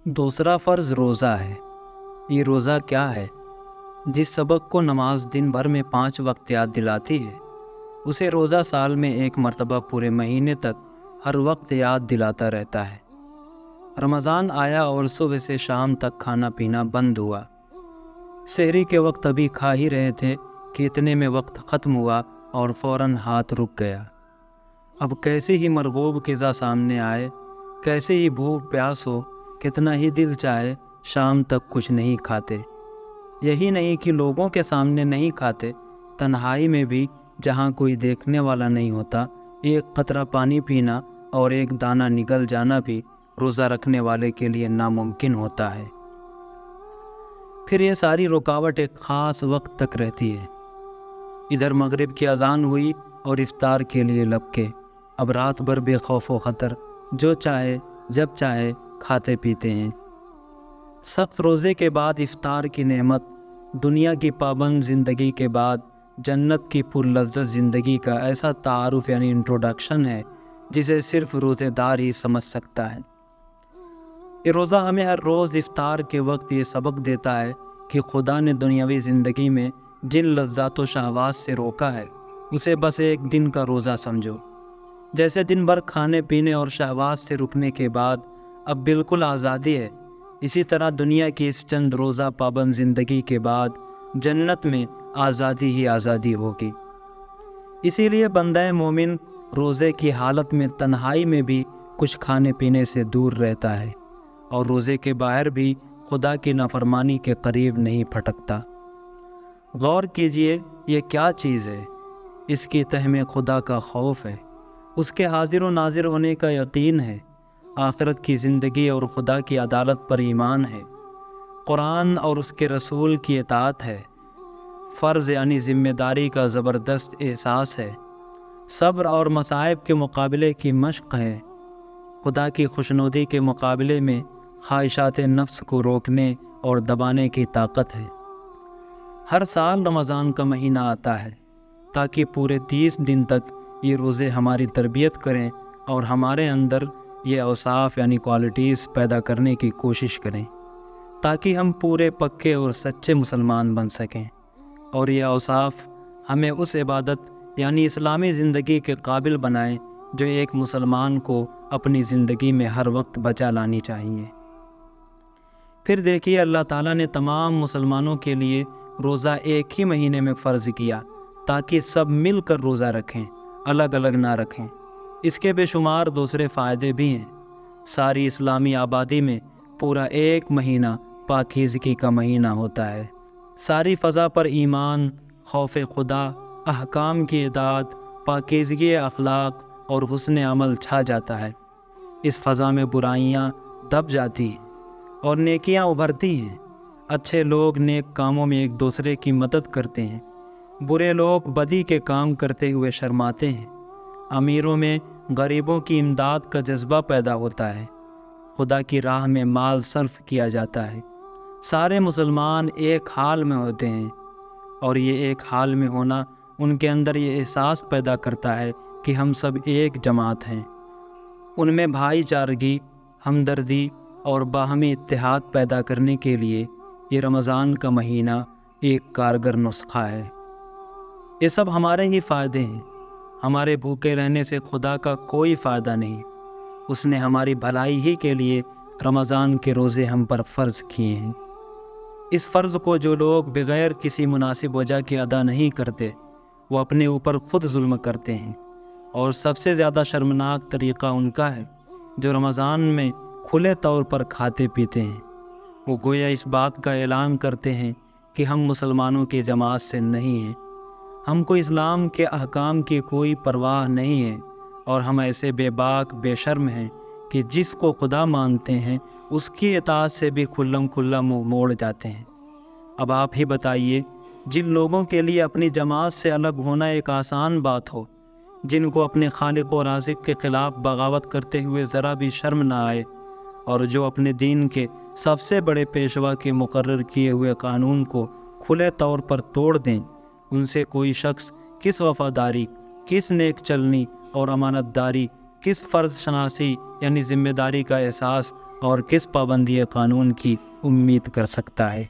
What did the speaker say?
دوسرا فرض روزہ ہے۔ یہ روزہ کیا ہے؟ جس سبق کو نماز دن بھر میں 5 وقت یاد دلاتی ہے، اسے روزہ سال میں ایک مرتبہ پورے مہینے تک ہر وقت یاد دلاتا رہتا ہے۔ رمضان آیا اور صبح سے شام تک کھانا پینا بند ہوا۔ سحری کے وقت ابھی کھا ہی رہے تھے کہ اتنے میں وقت ختم ہوا اور فوراً ہاتھ رک گیا۔ اب کیسے ہی مرغوب غذا سامنے آئے، کیسے ہی بھوک پیاس ہو، کتنا ہی دل چاہے، شام تک کچھ نہیں کھاتے۔ یہی نہیں کہ لوگوں کے سامنے نہیں کھاتے، تنہائی میں بھی جہاں کوئی دیکھنے والا نہیں ہوتا، ایک قطرہ پانی پینا اور ایک دانہ نگل جانا بھی روزہ رکھنے والے کے لیے ناممکن ہوتا ہے۔ پھر یہ ساری رکاوٹ ایک خاص وقت تک رہتی ہے۔ ادھر مغرب کی اذان ہوئی اور افطار کے لیے لپکے۔ اب رات بھر بے خوف و خطر، جو چاہے جب چاہے کھاتے پیتے ہیں۔ سخت روزے کے بعد افطار کی نعمت، دنیا کی پابند زندگی کے بعد جنت کی پرلذت زندگی کا ایسا تعارف یعنی انٹروڈکشن ہے جسے صرف روزے دار ہی سمجھ سکتا ہے۔ یہ روزہ ہمیں ہر روز افطار کے وقت یہ سبق دیتا ہے کہ خدا نے دنیاوی زندگی میں جن لذات و شہوات سے روکا ہے، اسے بس ایک دن کا روزہ سمجھو۔ جیسے دن بھر کھانے پینے اور شہوات سے رکنے کے بعد اب بالکل آزادی ہے، اسی طرح دنیا کی اس چند روزہ پابند زندگی کے بعد جنت میں آزادی ہی آزادی ہوگی۔ اسی لیے بندہ مومن روزے کی حالت میں تنہائی میں بھی کچھ کھانے پینے سے دور رہتا ہے اور روزے کے باہر بھی خدا کی نافرمانی کے قریب نہیں پھٹکتا۔ غور کیجئے، یہ کیا چیز ہے؟ اس کی تہ میں خدا کا خوف ہے، اس کے حاضر و ناظر ہونے کا یقین ہے، آخرت کی زندگی اور خدا کی عدالت پر ایمان ہے، قرآن اور اس کے رسول کی اطاعت ہے، فرض یعنی ذمہ داری کا زبردست احساس ہے، صبر اور مصائب کے مقابلے کی مشق ہے، خدا کی خوشنودی کے مقابلے میں خواہشات نفس کو روکنے اور دبانے کی طاقت ہے۔ ہر سال رمضان کا مہینہ آتا ہے تاکہ پورے 30 دن تک یہ روزے ہماری تربیت کریں اور ہمارے اندر یہ اوصاف یعنی کوالٹیز پیدا کرنے کی کوشش کریں تاکہ ہم پورے پکے اور سچے مسلمان بن سکیں، اور یہ اوصاف ہمیں اس عبادت یعنی اسلامی زندگی کے قابل بنائیں جو ایک مسلمان کو اپنی زندگی میں ہر وقت بچا لانی چاہیے۔ پھر دیکھیے، اللہ تعالیٰ نے تمام مسلمانوں کے لیے روزہ ایک ہی مہینے میں فرض کیا تاکہ سب مل کر روزہ رکھیں، الگ الگ نہ رکھیں۔ اس کے بے شمار دوسرے فائدے بھی ہیں۔ ساری اسلامی آبادی میں پورا ایک مہینہ پاکیزگی کا مہینہ ہوتا ہے۔ ساری فضا پر ایمان، خوف خدا، احکام کی اطاعت، پاکیزگی اخلاق اور حسن عمل چھا جاتا ہے۔ اس فضا میں برائیاں دب جاتی ہیں اور نیکیاں ابھرتی ہیں۔ اچھے لوگ نیک کاموں میں ایک دوسرے کی مدد کرتے ہیں، برے لوگ بدی کے کام کرتے ہوئے شرماتے ہیں۔ امیروں میں غریبوں کی امداد کا جذبہ پیدا ہوتا ہے، خدا کی راہ میں مال صرف کیا جاتا ہے۔ سارے مسلمان ایک حال میں ہوتے ہیں، اور یہ ایک حال میں ہونا ان کے اندر یہ احساس پیدا کرتا ہے کہ ہم سب ایک جماعت ہیں۔ ان میں بھائی چارگی، ہمدردی اور باہمی اتحاد پیدا کرنے کے لیے یہ رمضان کا مہینہ ایک کارگر نسخہ ہے۔ یہ سب ہمارے ہی فائدے ہیں۔ ہمارے بھوکے رہنے سے خدا کا کوئی فائدہ نہیں۔ اس نے ہماری بھلائی ہی کے لیے رمضان کے روزے ہم پر فرض کیے ہیں۔ اس فرض کو جو لوگ بغیر کسی مناسب وجہ کے ادا نہیں کرتے، وہ اپنے اوپر خود ظلم کرتے ہیں، اور سب سے زیادہ شرمناک طریقہ ان کا ہے جو رمضان میں کھلے طور پر کھاتے پیتے ہیں۔ وہ گویا اس بات کا اعلان کرتے ہیں کہ ہم مسلمانوں کی جماعت سے نہیں ہیں، ہم کو اسلام کے احکام کی کوئی پرواہ نہیں ہے، اور ہم ایسے بے باک بے شرم ہیں کہ جس کو خدا مانتے ہیں اس کی اطاعت سے بھی کھلم کھلا منہ موڑ جاتے ہیں۔ اب آپ ہی بتائیے، جن لوگوں کے لیے اپنی جماعت سے الگ ہونا ایک آسان بات ہو، جن کو اپنے خالق و رازق کے خلاف بغاوت کرتے ہوئے ذرا بھی شرم نہ آئے، اور جو اپنے دین کے سب سے بڑے پیشوا کے مقرر کیے ہوئے قانون کو کھلے طور پر توڑ دیں، ان سے کوئی شخص کس وفاداری، کس نیک چلنی اور امانت داری، کس فرض شناسی یعنی ذمہ داری کا احساس اور کس پابندی قانون کی امید کر سکتا ہے؟